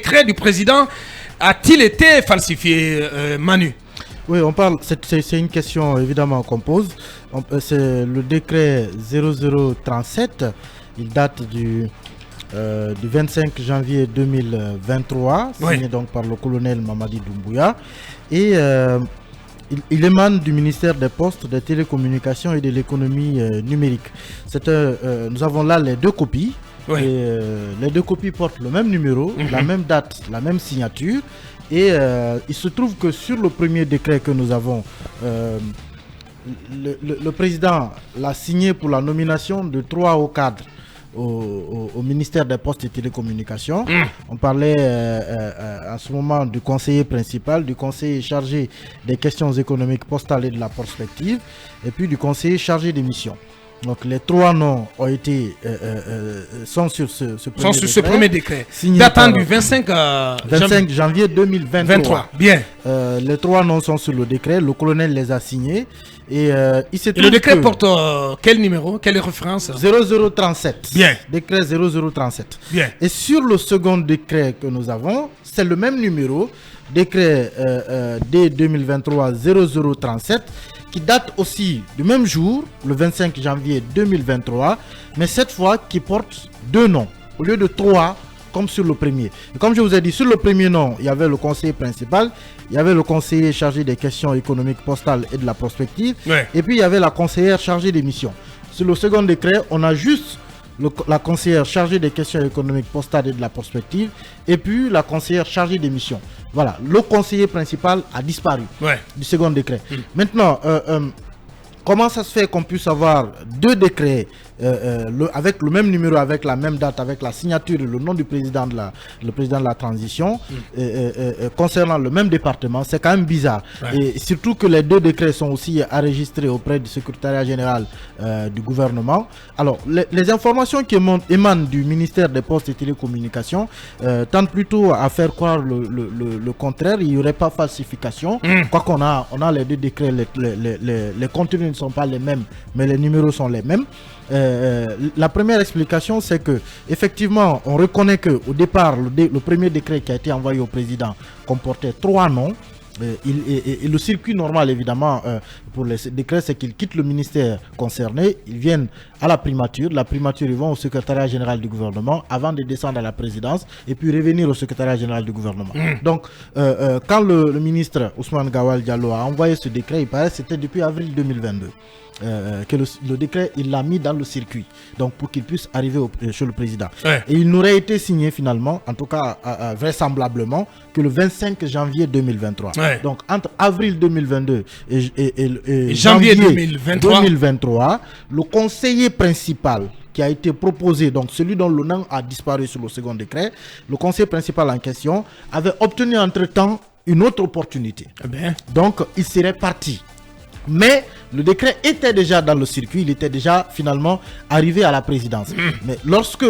décret du président a-t-il été falsifié, Manu? Oui, on parle, c'est une question évidemment qu'on pose. C'est le décret 0037, il date du 25 janvier 2023, signé donc par le colonel Mamadi Doumbouya. Et il émane du ministère des Postes, des Télécommunications et de l'économie numérique. Nous avons là les deux copies. Oui. Et, les deux copies portent le même numéro, la même date, la même signature. Et il se trouve que sur le premier décret que nous avons, le président l'a signé pour la nomination de 3 hauts cadres au ministère des Postes et Télécommunications. On parlait à ce moment du conseiller principal, du conseiller chargé des questions économiques postales et de la prospective, et puis du conseiller chargé des missions. Donc les 3 noms ont été sont sur ce premier décret datant du 25 janvier 2023. Bien. Les 3 noms sont sur le décret, le colonel les a signés et le décret porte quel numéro, quelle référence? 0037. Bien. Décret 0037. Bien. Et sur le second décret que nous avons, c'est le même numéro, décret D 2023 0037. Qui date aussi du même jour, le 25 janvier 2023, mais cette fois qui porte 2 noms, au lieu de 3, comme sur le premier. Et comme je vous ai dit, sur le premier nom, il y avait le conseiller principal, il y avait le conseiller chargé des questions économiques postales et de la prospective, et puis il y avait la conseillère chargée des missions. Sur le second décret, on a juste la conseillère chargée des questions économiques postales et de la prospective, et puis la conseillère chargée des missions. Voilà, le conseiller principal a disparu du second décret. Maintenant, comment ça se fait qu'on puisse avoir 2 décrets avec le même numéro, avec la même date, avec la signature et le nom du président de la transition concernant le même département? C'est quand même bizarre. Et surtout que les 2 décrets sont aussi enregistrés auprès du secrétariat général du gouvernement. Alors, les informations qui émanent du ministère des Postes et Télécommunications tentent plutôt à faire croire le contraire. Il n'y aurait pas falsification. Quoi qu'on a les 2 décrets, les contenus ne sont pas les mêmes, mais les numéros sont les mêmes. La première explication, c'est que effectivement, on reconnaît que au départ, le premier décret qui a été envoyé au président comportait 3 noms. Et le circuit normal, évidemment, pour les décrets, c'est qu'ils quittent le ministère concerné, ils viennent à la primature, ils vont au secrétariat général du gouvernement avant de descendre à la présidence et puis revenir au secrétariat général du gouvernement. Donc, quand le ministre Ousmane Gawal Diallo a envoyé ce décret, il paraît que c'était depuis avril 2022. Que le décret, il l'a mis dans le circuit, donc pour qu'il puisse arriver chez le président. Et il n'aurait été signé finalement, en tout cas vraisemblablement, que le 25 janvier 2023. Donc entre avril 2022 et janvier 2023, le conseiller principal qui a été proposé, donc celui dont le nom a disparu sur le second décret, le conseiller principal en question avait obtenu entre-temps une autre opportunité. Donc il serait parti. Mais le décret était déjà dans le circuit, il était déjà finalement arrivé à la présidence. Mais lorsque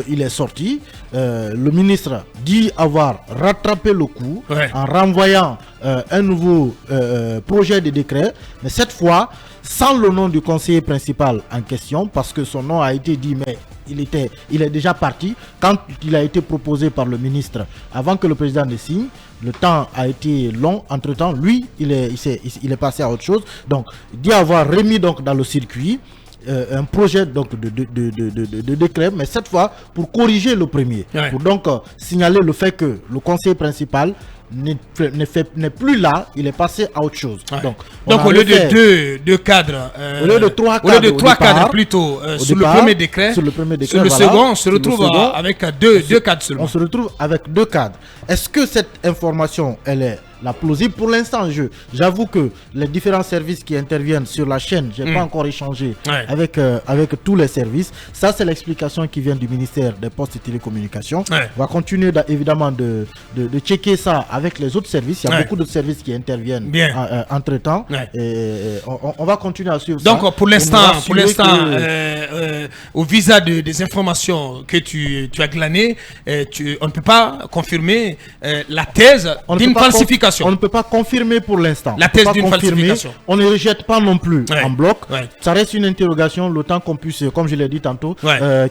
il est sorti, le ministre dit avoir rattrapé le coup en renvoyant un nouveau projet de décret, mais cette fois sans le nom du conseiller principal en question, parce que son nom a été dit, mais il est déjà parti quand il a été proposé par le ministre avant que le président ne signe. Le temps a été long. Entre temps, lui, il est passé à autre chose. Donc, il dit avoir remis donc dans le circuit un projet donc de décret, mais cette fois pour corriger le premier, pour donc signaler le fait que le conseiller principal n'est plus là, il est passé à autre chose. Donc au lieu de 2 cadres, au lieu de 3 cadres plutôt sur le premier décret, sur le second, on se retrouve avec 2 cadres seulement. On se retrouve avec 2 cadres. Est-ce que cette information, elle est la plausible? Pour l'instant, j'avoue que les différents services qui interviennent sur la chaîne, je n'ai pas encore échangé avec tous les services. Ça, c'est l'explication qui vient du ministère des Postes et Télécommunications. On va continuer évidemment de checker ça avec les autres services. Il y a beaucoup d'autres services qui interviennent entre-temps. Et on va continuer à suivre. Donc, pour l'instant, au visa des informations que tu as glanées, on ne peut pas confirmer la thèse d'une falsification. On ne peut pas confirmer pour l'instant. La thèse d'une falsification. On ne rejette pas non plus en bloc. Ça reste une interrogation, le temps qu'on puisse, comme je l'ai dit tantôt,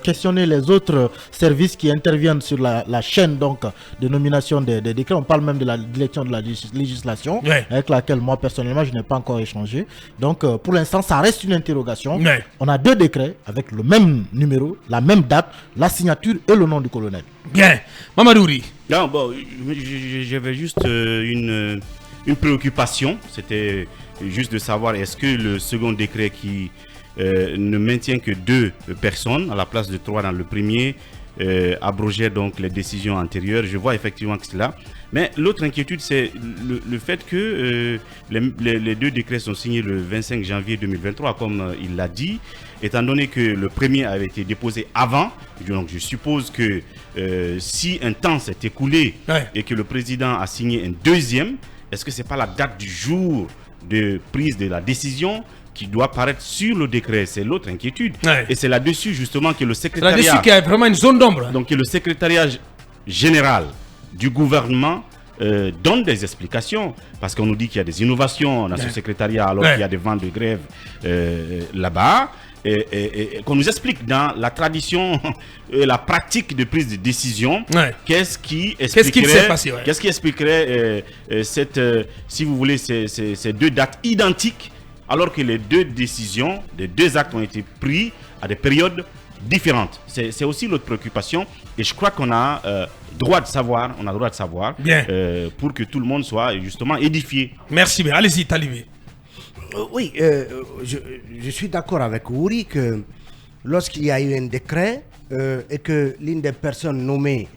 questionner les autres services qui interviennent sur la chaîne donc, de nomination des décrets. On parle même de la direction de la législation, avec laquelle moi personnellement je n'ai pas encore échangé. Donc pour l'instant ça reste une interrogation. On a 2 décrets avec le même numéro, la même date, la signature et le nom du colonel. Bien. Mamadouri. Non, bon, j'avais juste une préoccupation. C'était juste de savoir est-ce que le second décret qui ne maintient que 2 personnes à la place de 3 dans le premier abrogeait donc les décisions antérieures. Je vois effectivement que c'est là. Mais l'autre inquiétude, c'est le fait que les 2 décrets sont signés le 25 janvier 2023, comme il l'a dit, étant donné que le premier avait été déposé avant. Donc je suppose que si un temps s'est écoulé et que le président a signé un deuxième, est-ce que ce n'est pas la date du jour de prise de la décision qui doit paraître sur le décret? C'est l'autre inquiétude. Et c'est là-dessus justement que le secrétariat... Là-dessus qu'il y a vraiment une zone d'ombre. Donc que le secrétariat général du gouvernement donne des explications, parce qu'on nous dit qu'il y a des innovations dans ce secrétariat alors qu'il y a des vents de grève là-bas, et qu'on nous explique dans la tradition et la pratique de prise de décision qu'est-ce qui expliquerait cette, si vous voulez, ces 2 dates identiques, alors que les 2 décisions, les 2 actes ont été pris à des périodes différentes. C'est aussi notre préoccupation, et je crois qu'on a droit de savoir, pour que tout le monde soit justement édifié. Merci bien. Allez-y, Talibé. Oui, je suis d'accord avec Ouri que lorsqu'il y a eu un décret et que l'une des personnes nommées,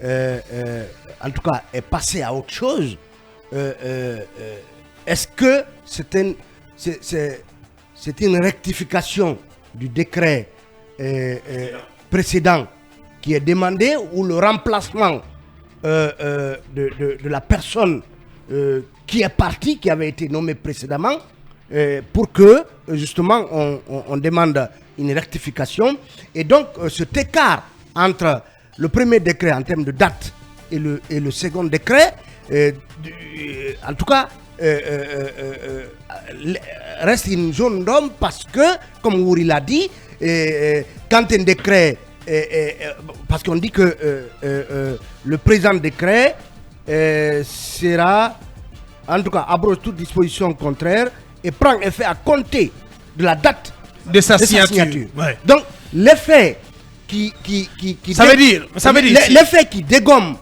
en tout cas, est passée à autre chose, est-ce que c'est une rectification du décret précédent qui est demandé, ou le remplacement de la personne qui est partie, qui avait été nommée précédemment, pour que justement on demande une rectification. Et donc cet écart entre le premier décret en termes de date et le second décret, en tout cas, reste une zone d'ombre, parce que, comme Ouri l'a dit, quand un décret, parce qu'on dit que le présent décret sera, en tout cas, abroge toute disposition contraire et prend effet à compter de la date de sa signature. Donc l'effet qui l'effet qui dégomme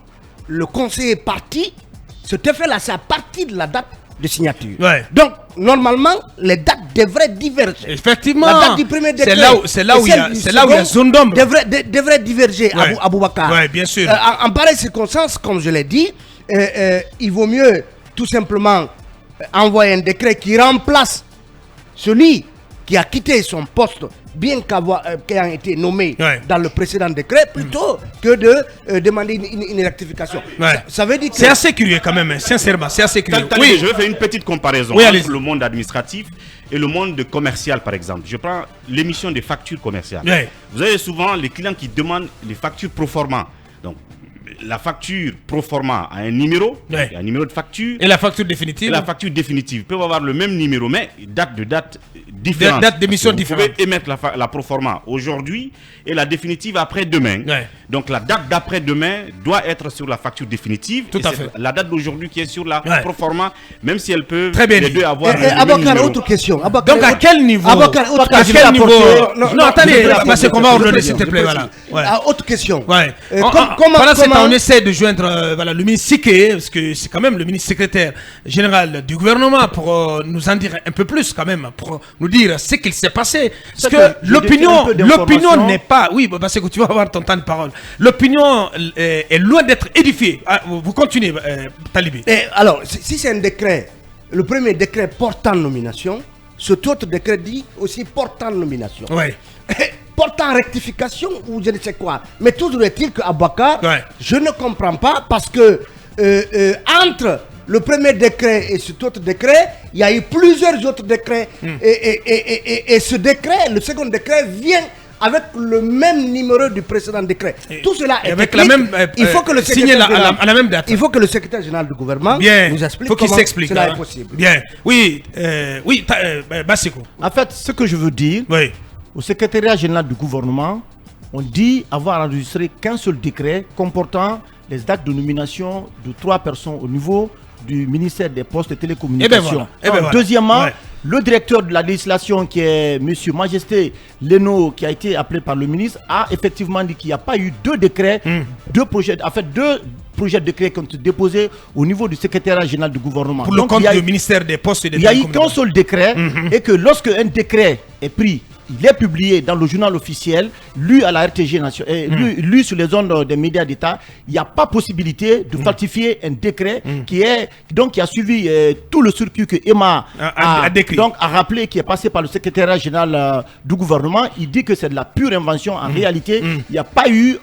le conseiller parti, cet effet-là, c'est à partir de la date de signature. Donc, normalement, les dates devraient diverger. Effectivement. La date du premier décret, c'est là où il y a zone d'ombre. Devrait diverger, Aboubacar. Oui, bien sûr. En pareille circonstance, comme je l'ai dit, il vaut mieux tout simplement envoyer un décret qui remplace celui qui a quitté son poste, bien qu'ayant été nommé dans le précédent décret, plutôt que de demander une rectification. Ça veut dire que... C'est assez curieux quand même, sincèrement, c'est assez curieux. Oui, je vais faire une petite comparaison entre le monde administratif et le monde commercial, par exemple. Je prends l'émission des factures commerciales. Vous avez souvent les clients qui demandent les factures pro forma. Donc, la facture pro forma a un numéro, un numéro de facture. Et la facture définitive. Et la facture définitive peuvent avoir le même numéro, mais date différente. Date d'émission différente. Vous pouvez émettre la pro forma aujourd'hui et la définitive après-demain. Donc la date d'après-demain doit être sur la facture définitive. Tout à fait. La date d'aujourd'hui qui est sur la pro forma, même si elles peuvent les deux avoir le même Abakar, numéro. autre question. Donc à quel niveau? À quel niveau? Non, attendez, parce qu'on va ordonner, s'il te plaît. Voilà. Autre question. Pendant ce temps, on essaie de joindre le ministre Siké, parce que c'est quand même le ministre secrétaire général du gouvernement, pour nous en dire un peu plus quand même, pour nous dire ce qu'il s'est passé. Parce que l'opinion n'est pas... Oui, parce que tu vas avoir ton temps de parole. L'opinion est loin d'être édifiée. Vous continuez, Talibé. Alors, si c'est un décret, le premier décret portant nomination, cet autre décret dit aussi portant nomination. Portant rectification ou je ne sais quoi. Mais toujours est-il qu'Aboubacar, je ne comprends pas, parce que entre le premier décret et cet autre décret, il y a eu plusieurs autres décrets. Et ce décret, le second décret, vient avec le même numéro du précédent décret. Tout cela est avec technique. la même, il faut que le signé à la même date. Il faut que le secrétaire général du gouvernement nous explique comment cela est possible. Bien. Oui, Basseko. En fait, ce que je veux dire, au secrétariat général du gouvernement, on dit avoir enregistré qu'un seul décret comportant les actes de nomination de 3 personnes au niveau du ministère des Postes et Télécommunications. Deuxièmement, le directeur de la législation, qui est M. Majesté Leno, qui a été appelé par le ministre, a effectivement dit qu'il n'y a pas eu 2 décrets, 2 projets, en fait 2 projets de décrets qui ont été déposés au niveau du secrétariat général du gouvernement. Pour le compte du ministère des Postes et des Télécommunications. Il n'y a eu qu'un seul décret et que lorsque un décret est pris, il est publié dans le journal officiel, lu à la RTG nationale, lu sur les ondes des médias d'État. Il n'y a pas possibilité de falsifier un décret qui a suivi tout le circuit que Emma a rappelé, qui est passé par le secrétariat général du gouvernement. Il dit que c'est de la pure invention. En réalité, il n'y a pas eu,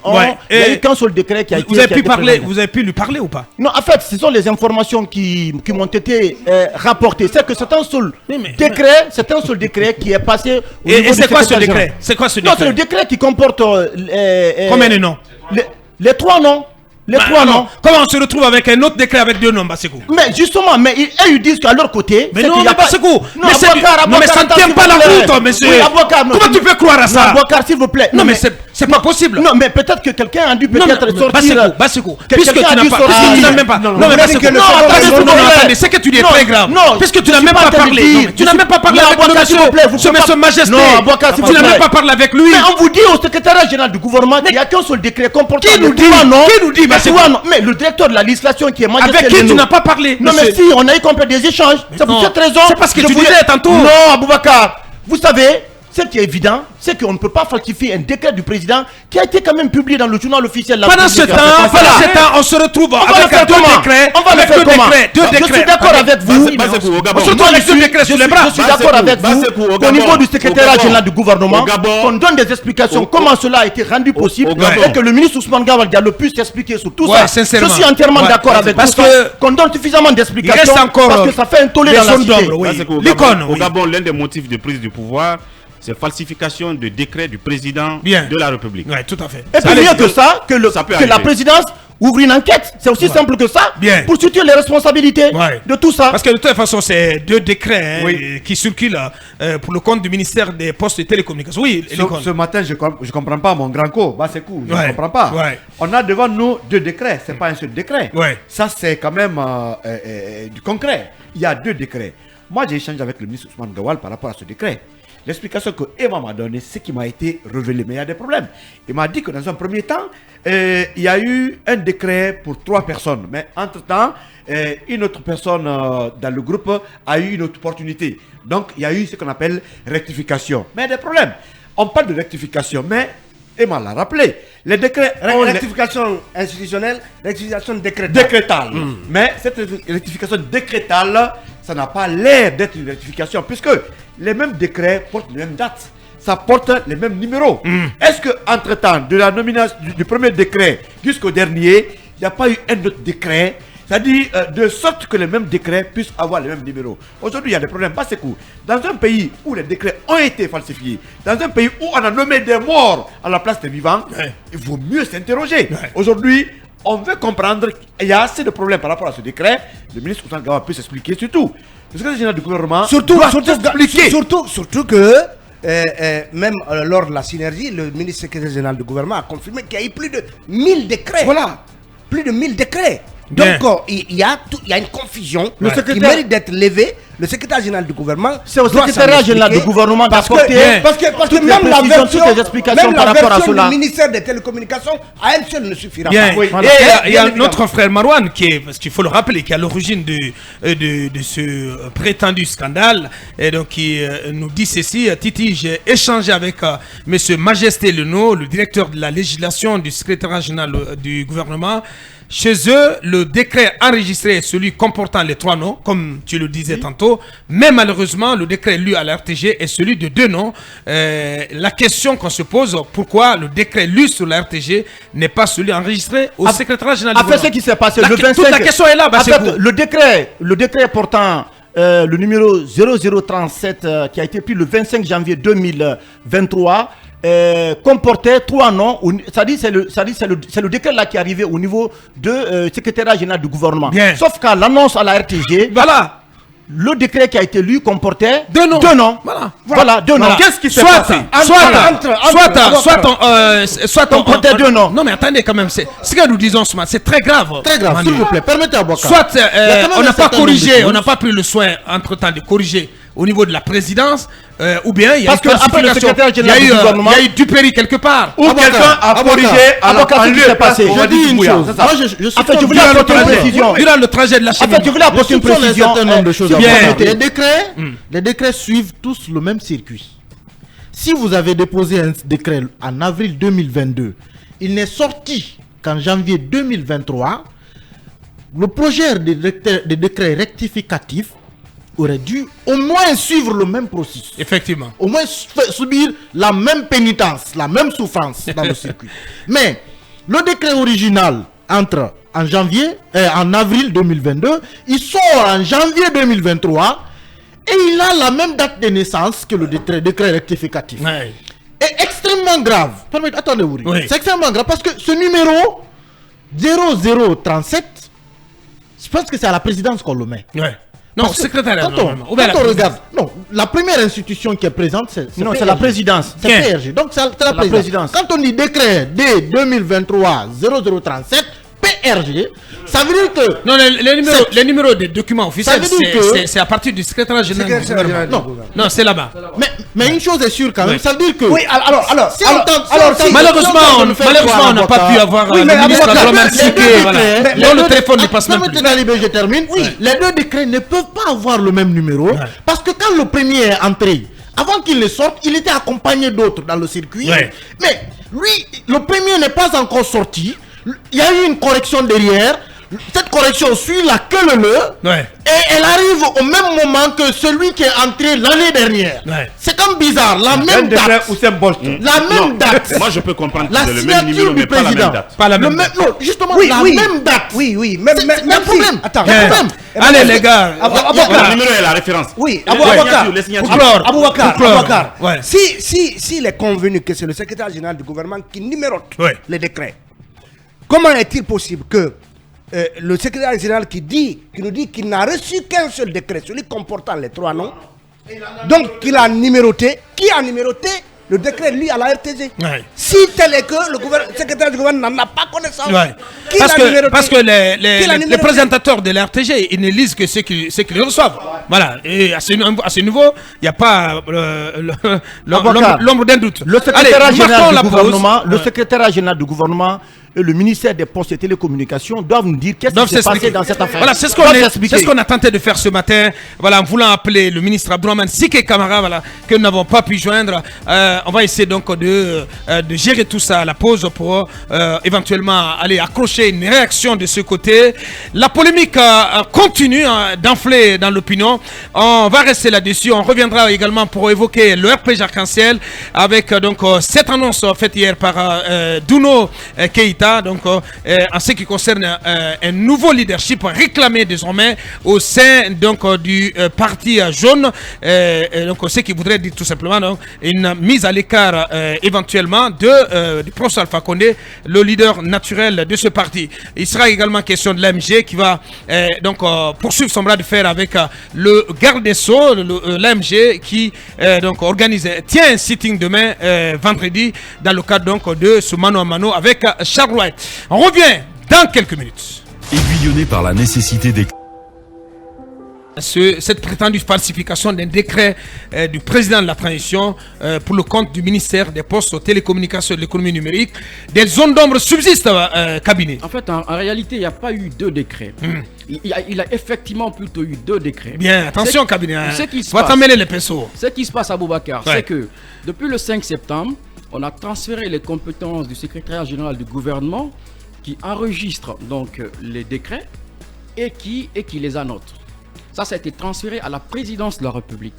qu'un seul décret qui a été. Vous avez pu lui parler ou pas? Non, en fait, ce sont les informations qui m'ont été rapportées. C'est que c'est un seul décret qui est passé au niveau. C'est quoi ce décret? C'est quoi ce décret? Non, c'est le décret qui comporte combien de noms? Les 3 noms. Les 3 noms. Comment on se retrouve avec un autre décret avec 2 noms, Basseko? Mais justement, ils disent qu'à leur côté. Mais non, Basseko. Mais ça ne tient pas la route, monsieur. Comment tu peux croire à ça? Aboukar, s'il vous plaît. Non, mais c'est pas possible. Non, mais peut-être que quelqu'un a dû sortir. Basseko, puisque tu n'as même pas. Non, mais Basseko, attendez, c'est que tu dis est très grave. Puisque tu n'as même pas parlé. Tu n'as même pas parlé avec le monsieur Majesté. Non, Aboukar, tu n'as même pas parlé avec lui. Mais on vous dit au secrétariat général du gouvernement qu'il n'y a qu'un seul décret comportant. Qui nous dit, mais le directeur de la législation qui est Majesté. Avec qui tu n'as pas parlé? Non, mais si, on a eu complet des échanges. C'est pour cette raison. C'est parce que tu disais tantôt. Non, Aboukar, vous savez, ce qui est évident, c'est qu'on ne peut pas falsifier un décret du président qui a été quand même publié dans le journal officiel. Pendant ce temps, on se retrouve avec 2 décrets. On va le faire comment? Je suis d'accord avec vous. On se retrouve avec 2 décrets sur les bras. Je suis d'accord avec vous qu'au niveau du secrétariat général du gouvernement, qu'on donne des explications comment cela a été rendu possible et que le ministre Ousmane Gawal Diallo puisse expliquer sur tout ça. Je suis entièrement d'accord avec vous. Qu'on donne suffisamment d'explications parce que ça fait un tollé dans la cité. Au Gabon, l'un des motifs de prise du pouvoir, c'est falsification de décret du président de la République. Oui, tout à fait. Et puis mieux que ça, que la présidence ouvre une enquête. C'est aussi simple que ça. Pour situer les responsabilités de tout ça. Parce que de toute façon, c'est 2 décrets qui circulent pour le compte du ministère des Postes et Télécommunications. Oui, ce matin, je ne comprends pas mon grand co. Basseko, je ne comprends pas. On a devant nous 2 décrets. Ce n'est pas un seul décret. Ça, c'est quand même du concret. Il y a 2 décrets. Moi, j'ai échangé avec le ministre Ousmane Gawal par rapport à ce décret. L'explication que Emma m'a donnée, c'est qui m'a été révélé. Mais il y a des problèmes. Il m'a dit que dans un premier temps, il y a eu un décret pour 3 personnes. Mais entre-temps, une autre personne dans le groupe a eu une autre opportunité. Donc, il y a eu ce qu'on appelle rectification. Mais il y a des problèmes. On parle de rectification, mais Emma l'a rappelé. Les décrets... Rectification institutionnelle, rectification décrétale. Mais cette rectification décrétale, ça n'a pas l'air d'être une rectification, puisque les mêmes décrets portent les mêmes dates. Ça porte les mêmes numéros. Est-ce qu'entre-temps, de la nomination du premier décret jusqu'au dernier, il n'y a pas eu un autre décret? C'est-à-dire de sorte que les mêmes décrets puissent avoir les mêmes numéros. Aujourd'hui, il y a des problèmes. Parce que dans un pays où les décrets ont été falsifiés, dans un pays où on a nommé des morts à la place des vivants, il vaut mieux s'interroger. Aujourd'hui, on veut comprendre qu'il y a assez de problèmes par rapport à ce décret. Le ministre Ousmane Gawal peut s'expliquer surtout. Le secrétaire général du gouvernement surtout que même lors de la synergie, le ministre secrétaire général du gouvernement a confirmé qu'il y a eu plus de 1000 décrets. Voilà. Plus de 1000 décrets. Donc, il y a une confusion qui mérite d'être levée. Le secrétaire général du gouvernement, c'est au secrétaire général du gouvernement d'apporter parce que même la version du ministère des Télécommunications à elle seule ne suffira pas. Et il y a notre frère Marouane qui est, parce qu'il faut le rappeler, qui est à l'origine de ce prétendu scandale, et donc qui nous dit ceci. Titi, j'ai échangé avec monsieur Majesté Leno, le directeur de la législation du secrétariat général du gouvernement. Chez eux, le décret enregistré est celui comportant les 3 noms, comme tu le disais tantôt. Mais malheureusement, le décret lu à la RTG est celui de 2 noms. La question qu'on se pose, pourquoi le décret lu sur la RTG n'est pas celui enregistré au secrétariat général du gouvernement? Ce qui s'est passé le 25... Toute la question est là. Le décret portant le numéro 0037 qui a été pris le 25 janvier 2023 comportait 3 noms. C'est le décret là qui est arrivé au niveau du secrétariat général du gouvernement. Bien. Sauf qu'à l'annonce à la RTG, le décret qui a été lu comportait 2 noms. 2 noms. Voilà, 2 noms. Qu'est-ce qui s'est passé? Soit on comportait 2 noms. Non mais attendez quand même, ce que nous disons c'est très grave. Très grave, s'il vous plaît, permettez à Boubacar. Soit on n'a pas corrigé, on n'a pas pris le soin entre-temps de corriger au niveau de la présidence, ou bien il y a parce que après le secrétaire général du gouvernement, il y a eu du péri quelque part. Ou quelqu'un a corrigé en lieu et place. Je dis une chose. Moi, je voulais apporter une précision. Durant le trajet de la chimie. En fait, je voulais apporter une précision. Les décrets suivent tous le même circuit. Si vous avez déposé un décret en avril 2022, il n'est sorti qu'en janvier 2023, le projet de décret rectificatif aurait dû au moins suivre le même processus. Effectivement. Au moins subir la même pénitence, la même souffrance dans le circuit. Mais le décret original entre en avril 2022, il sort en janvier 2023 et il a la même date de naissance que le décret rectificatif. Ouais. Et extrêmement grave. Attendez, oui. C'est extrêmement grave parce que ce numéro 0037, je pense que c'est à la présidence qu'on le met. Ouais. Non, secrétaire. Quand on regarde, non, la première institution qui est présente, c'est la présidence. C'est PRG. Donc c'est la présidence. Quand on dit décret D 2023 0037 PRG, ça veut dire que non, les numéros des documents officiels, c'est à partir du secrétaire général du gouvernement. Non, c'est là-bas. Mais une chose est sûre quand même, ça veut dire que oui, alors malheureusement, on n'a pas pu avoir le ministre Abdourahmane Siké, dont le téléphone ne passe même plus. Je termine. Les 2 décrets ne peuvent pas avoir le même numéro parce que quand le premier est entré, avant qu'il ne sorte, il était accompagné d'autres dans le circuit. Mais lui, le premier n'est pas encore sorti. Il y a eu une correction derrière. Cette correction suit la queue et elle arrive au même moment que celui qui est entré l'année dernière. C'est comme bizarre, la même date. La même date. Moi je peux comprendre la que c'est le même numéro mais pas la même date. Pas la même date. Non, justement, la même date. Oui, même problème. Attends. Allez les gars. Le numéro est la référence. Oui, Aboubacar. Si il est convenu que c'est le secrétaire général du gouvernement qui numérote les décrets, comment est-il possible que le secrétaire général qui nous dit qu'il n'a reçu qu'un seul décret, celui comportant les 3 noms, donc qu'il a numéroté, qui a numéroté le décret lui à la RTG. Si tel est que le secrétaire du gouvernement n'en a pas connaissance, parce que les présentateurs de la RTG, ils ne lisent que ce qu'ils reçoivent. Voilà, et à ce niveau, il n'y a pas l'ombre d'un doute. Le secrétaire général du gouvernement et le ministère des Postes et Télécommunications doivent nous dire qu'est-ce qui s'est passé dans cette affaire. Voilà, c'est ce qu'on a tenté de faire ce matin. Voilà, en voulant appeler le ministre Abdourahmane Siké Camara, voilà, que nous n'avons pas pu joindre. On va essayer donc de gérer tout ça à la pause pour éventuellement aller accrocher une réaction de ce côté. La polémique continue d'enfler dans l'opinion. On va rester là-dessus. On reviendra également pour évoquer le RPG Arc-en-Ciel avec donc cette annonce faite hier par Duno Keïta. Donc, en ce qui concerne un nouveau leadership réclamé désormais au sein donc du parti jaune, donc ce qui voudrait dire tout simplement donc, une mise à l'écart éventuellement du professeur Alpha Condé, le leader naturel de ce parti. Il sera également question de l'AMG qui va donc poursuivre son bras de fer avec le garde des Sceaux, l'AMG qui donc tient un sitting demain vendredi dans le cadre donc de ce mano à mano avec Charles White. On revient dans quelques minutes. Aiguillonné par la nécessité des... Cette prétendue falsification d'un décret du président de la transition pour le compte du ministère des Postes, aux télécommunications et de l'économie numérique, des zones d'ombre subsistent, cabinet. En fait, en réalité, il n'y a pas eu 2 décrets. Il a effectivement plutôt eu 2 décrets. Bien, attention, cabinet. On va t'emêler les pinceaux. Ce qui se passe à Boubacar, c'est que depuis le 5 septembre, on a transféré les compétences du secrétaire général du gouvernement qui enregistre donc les décrets et qui les annote. Ça a été transféré à la présidence de la République.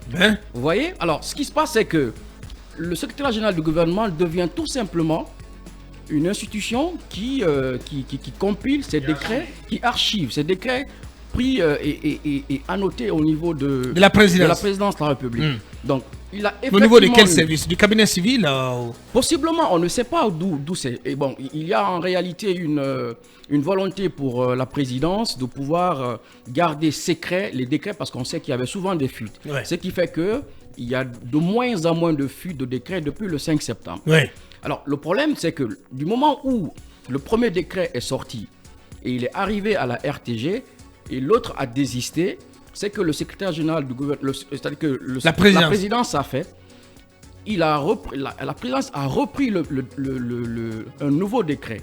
Ben. Vous voyez? Alors, ce qui se passe, c'est que le secrétaire général du gouvernement devient tout simplement une institution qui compile ces décrets, qui archive ces décrets pris et annotés au niveau de la présidence de la République. Donc, il a au niveau de quel service? Du cabinet civil Possiblement, on ne sait pas d'où c'est. Et bon, il y a en réalité une volonté pour la présidence de pouvoir garder secret les décrets parce qu'on sait qu'il y avait souvent des fuites. Ouais. Ce qui fait qu'il y a de moins en moins de fuites de décrets depuis le 5 septembre. Ouais. Alors, le problème, c'est que du moment où le premier décret est sorti et il est arrivé à la RTG et l'autre a désisté, c'est que le secrétaire général du gouvernement, c'est-à-dire que la présidence a fait, la présidence a repris un nouveau décret.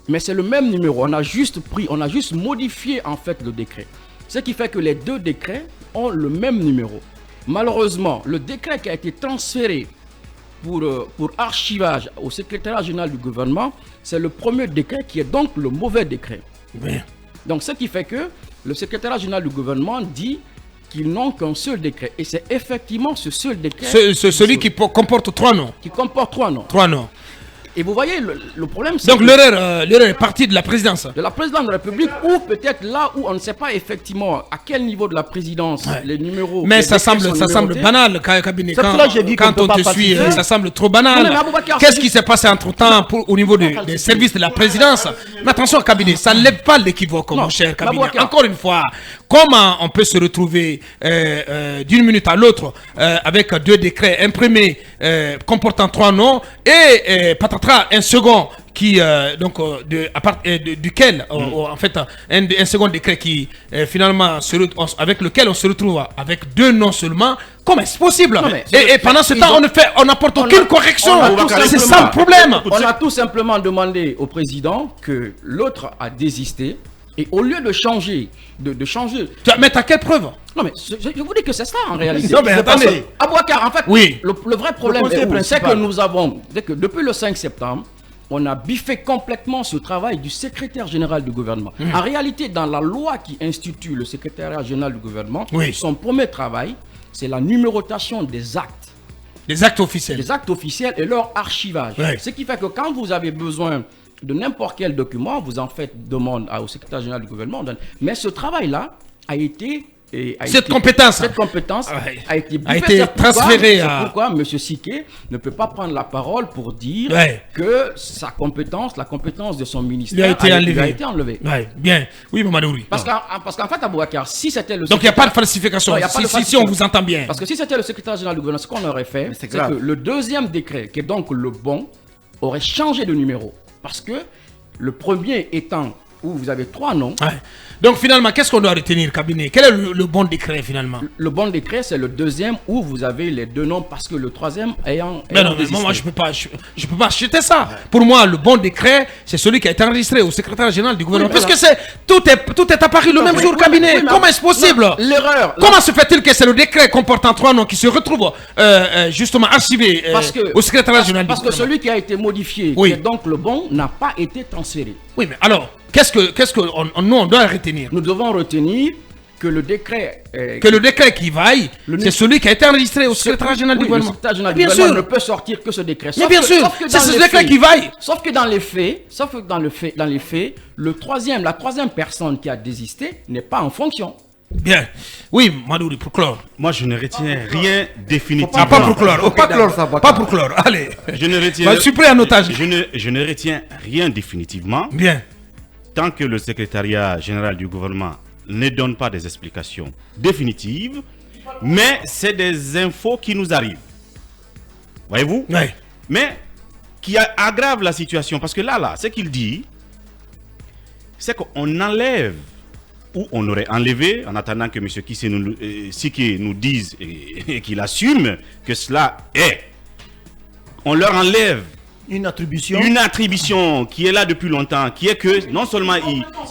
Mais c'est le même numéro, on a juste modifié en fait le décret. Ce qui fait que les deux décrets ont le même numéro. Malheureusement, le décret qui a été transféré pour archivage au secrétaire général du gouvernement, c'est le premier décret qui est donc le mauvais décret. Oui. Donc ce qui fait que le secrétaire général du gouvernement dit qu'ils n'ont qu'un seul décret. Et c'est effectivement ce seul décret. Celui qui comporte 3 noms. Qui comporte 3 noms. 3 noms. Et vous voyez, le problème, c'est donc l'erreur est partie de la présidence. De la présidence de la République, ou peut-être là où on ne sait pas effectivement à quel niveau de la présidence les numéros. Mais ça semble banal, cabinet. Quand on te suit, ça semble trop banal. Qu'est-ce qui s'est passé entre-temps au niveau des services de la présidence? Mais attention, cabinet, ça ne lève pas l'équivoque, mon cher cabinet. Encore une fois, comment on peut se retrouver d'une minute à l'autre avec 2 décrets imprimés comportant 3 noms et patatras un second qui duquel en fait un second décret qui finalement avec lequel on se retrouve avec 2 noms seulement. Comment est-ce possible? Et pendant ce temps on n'apporte aucune correction. C'est ça le problème. On a tout simplement demandé au président que l'autre a désisté. Et au lieu de changer, Mais t'as quelle preuve? Non mais je vous dis que c'est ça en réalité. Non mais attendez. Abouakar, en fait, oui. le vrai problème c'est que depuis le 5 septembre, on a biffé complètement ce travail du secrétaire général du gouvernement. En réalité, dans la loi qui institue le secrétariat général du gouvernement, son premier travail, c'est la numérotation des actes. Des actes officiels. Des actes officiels et leur archivage. Oui. Ce qui fait que quand vous avez besoin de n'importe quel document, vous en faites demande au secrétaire général du gouvernement. Mais ce travail-là a été... Cette compétence a été transférée à... C'est pourquoi M. Siké ne peut pas prendre la parole pour dire que sa compétence, la compétence de son ministère lui a été enlevée. Ouais, bien. Oui, Mamadouri. Parce qu'en fait, Abouakar, si c'était le... Donc il n'y a pas de falsification, si on vous entend bien. Parce que si c'était le secrétaire général du gouvernement, ce qu'on aurait fait, c'est que le deuxième décret, qui est donc le bon, aurait changé de numéro. Parce que le premier étant où vous avez 3 noms. Ouais. Donc finalement, qu'est-ce qu'on doit retenir, cabinet? Quel est le bon décret finalement? Le bon décret, c'est le deuxième où vous avez les 2 noms parce que le troisième ayant moi je peux pas acheter ça. Pour moi, le bon décret, c'est celui qui a été enregistré au secrétaire général du gouvernement. Puisque tout est apparu le même jour, cabinet. Comment est-ce possible? L'erreur. Comment se fait-il que c'est le décret comportant 3 noms qui se retrouve justement archivé au secrétaire général du gouvernement? Parce que celui qui a été modifié, qui est donc le bon, n'a pas été transféré. Oui, mais alors, qu'est-ce que nous on doit retenir? Nous devons retenir que le décret... qui vaille, c'est celui qui a été enregistré au secrétaire général du gouvernement. Le secrétaire général du gouvernement ne peut sortir que ce décret. Mais bien sûr, c'est ce décret qui vaille. Sauf que dans les faits, la troisième personne qui a désisté n'est pas en fonction. Bien. Oui, Madouri, pour clore. Moi, je ne retiens rien définitivement. Pas pour clore. Pas pour clore. Allez. Je ne retiens. Je suis prêt à notage. Je ne retiens rien définitivement. Bien. Tant que le secrétariat général du gouvernement ne donne pas des explications définitives, mais c'est des infos qui nous arrivent. Voyez-vous? Oui. Mais qui aggrave la situation. Parce que là, ce qu'il dit, c'est qu'on enlève, ou on aurait enlevé, en attendant que M. Siké nous dise et qu'il assume que cela est. On leur enlève une attribution qui est là depuis longtemps, qui est que non seulement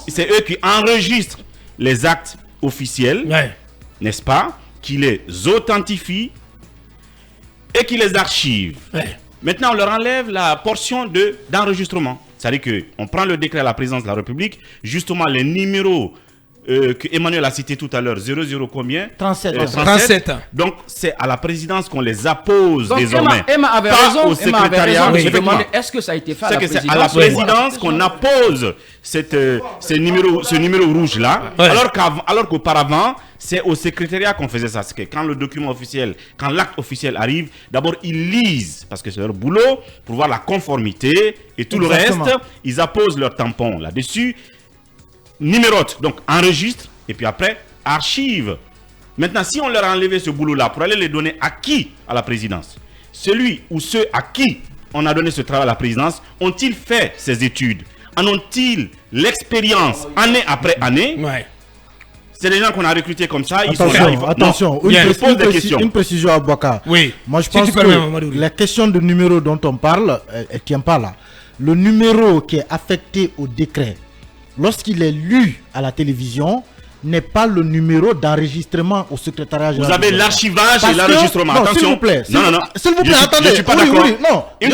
c'est eux qui enregistrent les actes officiels, n'est-ce pas, qui les authentifient et qui les archivent. Maintenant, on leur enlève la portion d'enregistrement. C'est-à-dire qu'on prend le décret à la présidence de la République, justement les numéros que Emmanuel a cité tout à l'heure, 00 combien 37. Donc c'est à la présidence qu'on les appose Donc, désormais. Emma avait pas raison. au secrétariat. Je demandais, est-ce que ça a été fait à la présidence? C'est à la présidence qu'on appose ce numéro rouge là, alors qu'auparavant c'est au secrétariat qu'on faisait ça. C'est que quand le document officiel, quand l'acte officiel arrive, d'abord ils lisent, parce que c'est leur boulot, pour voir la conformité et tout le reste, ils apposent leur tampon là-dessus, numérotent, donc enregistrent, et puis après archivent. Maintenant, si on leur a enlevé ce boulot-là pour aller les donner à qui à la présidence? Celui ou ceux à qui on a donné ce travail à la présidence, ont-ils fait ces études? En ont-ils l'expérience année après année? C'est les gens qu'on a recrutés comme ça. Attention, une précision à Bouaka. Oui. Moi, je pense que la question de numéro dont on parle, elle ne tient pas là. Le numéro qui est affecté au décret, lorsqu'il est lu à la télévision, n'est pas le numéro d'enregistrement au secrétariat général. Vous avez l'archivage et l'enregistrement. Attention. S'il vous plaît. S'il vous plaît, attendez. Je suis pas d'accord. Une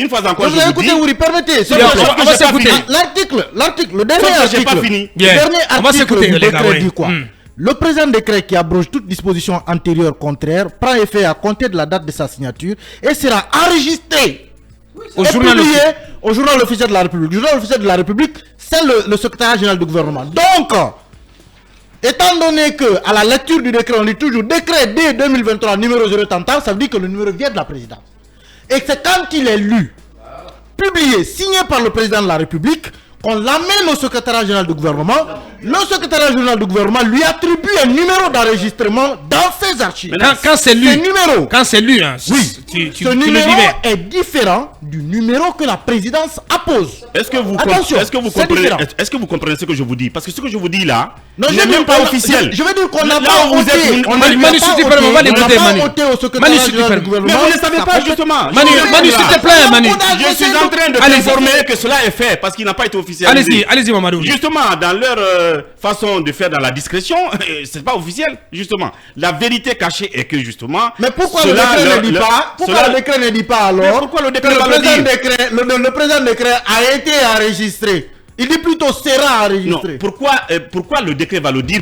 fois encore, je vous dis. Oui, permettez. On va s'écouter. L'article, le dernier article. J'ai pas fini. Le dernier article du décret dit quoi? Le présent décret qui abroge toute disposition antérieure contraire prend effet à compter de la date de sa signature et sera enregistré au journal officiel de la République. Le journal officiel de la République, c'est le secrétariat général du gouvernement. Donc, étant donné que à la lecture du décret, on lit toujours décret D 2023 numéro 030, ça veut dire que le numéro vient de la présidence. Et c'est quand il est lu, publié, signé par le président de la République, qu'on l'amène au secrétariat général du gouvernement. Le secrétariat général du gouvernement lui attribue un numéro d'enregistrement dans ses archives. Quand c'est lu, hein, ce numéro est différent du numéro que la présidence appose. Est-ce que vous comprenez ce que je vous dis? Parce que ce que je vous dis là n'est même pas officiel. Je veux dire qu'on n'a pas voté. On va l'écouter, Manu. Au secrétariat général du gouvernement. Mais vous ne savez pas justement. Manu, s'il te plaît, Manu. Je suis en train de t'informer que cela est fait parce qu'il n'a pas été officialisé. Allez-y, Mamadou. Justement, dans leur façon de faire dans la discrétion, c'est pas officiel, justement. La vérité cachée est que justement. Mais pourquoi le décret ne dit pas? Pourquoi le décret ne dit pas alors? Pourquoi le décret le présent décret a été enregistré? Il dit plutôt sera enregistré. Non, pourquoi le décret va le dire?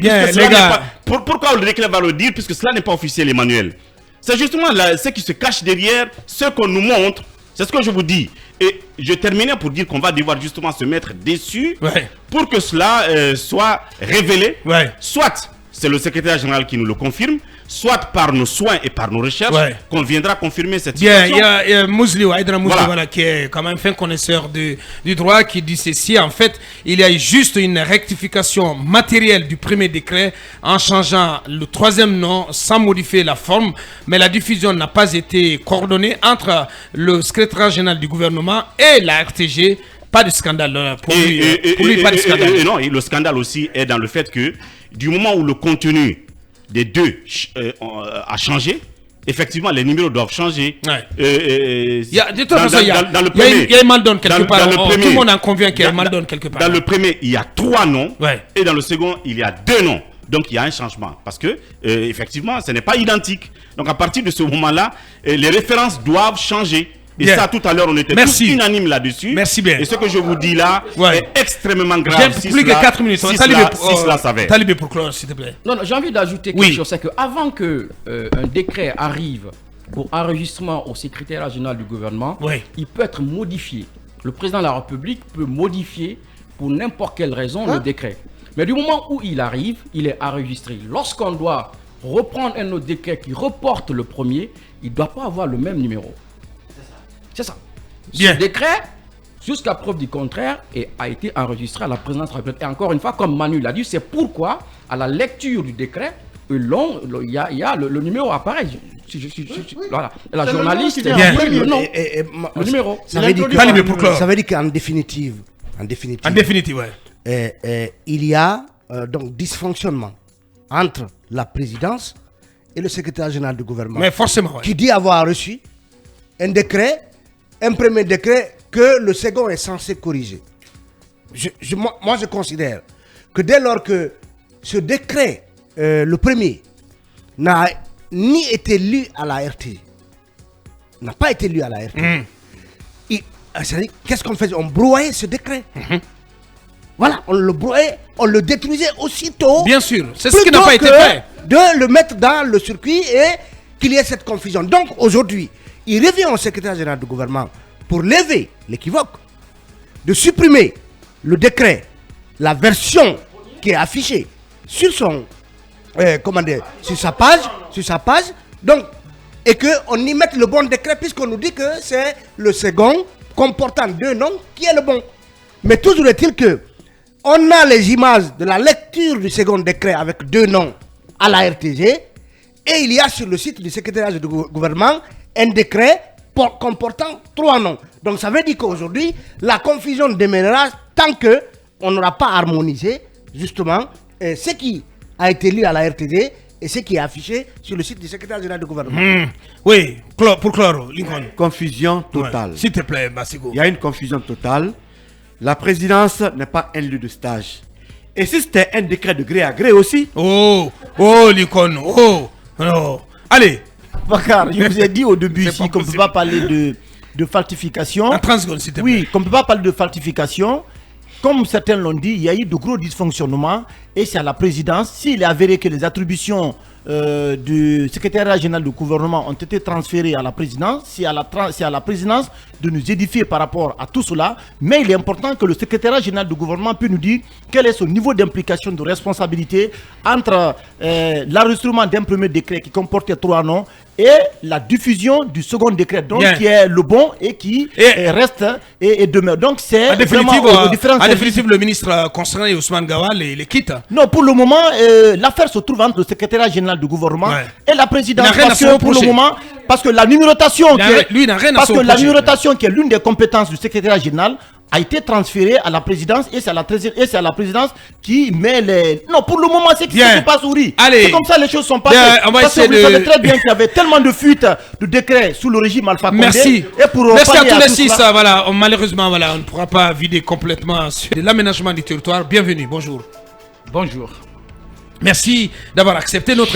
Pourquoi le décret va le dire puisque cela n'est pas officiel, Emmanuel? C'est justement ce qui se cache derrière ce qu'on nous montre. C'est ce que je vous dis. Et je terminais pour dire qu'on va devoir justement se mettre dessus pour que cela soit révélé. Soit c'est le secrétaire général qui nous le confirme, soit par nos soins et par nos recherches qu'on viendra confirmer cette situation. Il y a Mousli, qui est quand même fin connaisseur du droit, qui dit ceci. En fait, il y a juste une rectification matérielle du premier décret en changeant le troisième nom sans modifier la forme, mais la diffusion n'a pas été coordonnée entre le secrétaire général du gouvernement et la RTG. Pas de scandale pour lui, pas de scandale. Non, le scandale aussi est dans le fait que du moment où le contenu des deux a changé, effectivement les numéros doivent changer. Il y a un mal donne quelque part. Tout le monde en convient qu'il y a un mal donne quelque part. Dans le premier, il y a 3 noms et dans le second, il y a 2 noms. Donc il y a un changement parce que effectivement, ce n'est pas identique. Donc à partir de ce moment-là, les références doivent changer. Et ça, tout à l'heure, on était tous unanimes là-dessus. Merci bien. Et ce que je vous dis là est extrêmement grave. J'ai plus que 4 minutes. Si cela s'avère. Talibé pour clore, s'il te plaît. Non, j'ai envie d'ajouter quelque chose. C'est qu'avant qu'un décret arrive pour enregistrement au secrétaire général du gouvernement, il peut être modifié. Le président de la République peut modifier pour n'importe quelle raison le décret. Mais du moment où il arrive, il est enregistré. Lorsqu'on doit reprendre un autre décret qui reporte le premier, il ne doit pas avoir le même numéro. C'est ça. Ce décret, jusqu'à preuve du contraire, a été enregistré à la présidence de la République. Et encore une fois, comme Manu l'a dit, c'est pourquoi, à la lecture du décret, il y a le numéro apparaît. Voilà. La journaliste, le numéro. Ça veut dire qu'en définitive, il y a donc dysfonctionnement entre la présidence et le secrétaire général du gouvernement. Mais forcément, qui dit avoir reçu un premier décret que le second est censé corriger. Moi, je considère que dès lors que ce décret, le premier, n'a ni été lu à la RT, n'a pas été lu à la RT, qu'est-ce qu'on faisait? On brouillait ce décret. Voilà, on le brouillait, on le détruisait aussitôt. Bien sûr, c'est ce qui n'a pas été fait. De le mettre dans le circuit et qu'il y ait cette confusion. Donc aujourd'hui, il revient au secrétaire général du gouvernement pour lever l'équivoque, de supprimer le décret, la version qui est affichée sur son, sur sa page, donc, et qu'on y mette le bon décret puisqu'on nous dit que c'est le second comportant 2 noms qui est le bon. Mais toujours est-il que on a les images de la lecture du second décret avec 2 noms à la RTG et il y a sur le site du secrétariat du gouvernement un décret comportant 3 noms. Donc ça veut dire qu'aujourd'hui, la confusion demeurera tant qu'on n'aura pas harmonisé justement ce qui a été lu à la RTD et ce qui est affiché sur le site du secrétaire général du gouvernement. Oui, pour clore, Lincoln. Confusion totale. Ouais. S'il te plaît, Bassigo. Il y a une confusion totale. La présidence n'est pas un lieu de stage. Et si c'était un décret de gré à gré aussi. Oh, Lincoln, non. Allez. Bakar, je vous ai dit au début ici qu'on ne peut pas parler de falsification. En 30 secondes, s'il te plaît. Oui, qu'on ne peut pas parler de falsification. Comme certains l'ont dit, il y a eu de gros dysfonctionnements et c'est à la présidence. S'il est avéré que les attributions du secrétariat général du gouvernement ont été transférées à la présidence, c'est à la présidence de nous édifier par rapport à tout cela. Mais il est important que le secrétariat général du gouvernement puisse nous dire quel est son niveau d'implication, de responsabilité entre l'enregistrement d'un premier décret qui comportait 3 noms et la diffusion du second décret, donc qui est le bon et qui reste et demeure. Donc c'est vraiment définitive, le ministre concerné, Ousmane Gawal, il quitte. Non, pour le moment, l'affaire se trouve entre le secrétariat général du gouvernement et la présidence. Parce que pour le moment, parce que la numérotation, qui est l'une des compétences du secrétariat général, a été transférée à la présidence et c'est à la présidence qui met les... Non, pour le moment, c'est ce qui se passe au riz. C'est comme ça les choses sont passées. Parce que vous savez très bien qu'il y avait tellement de fuites de décrets sous le régime Alpha Condé. Merci. Merci à tous les 6. Malheureusement, on ne pourra pas vider complètement sur l'aménagement du territoire. Bienvenue, bonjour. Bonjour. Merci d'avoir accepté notre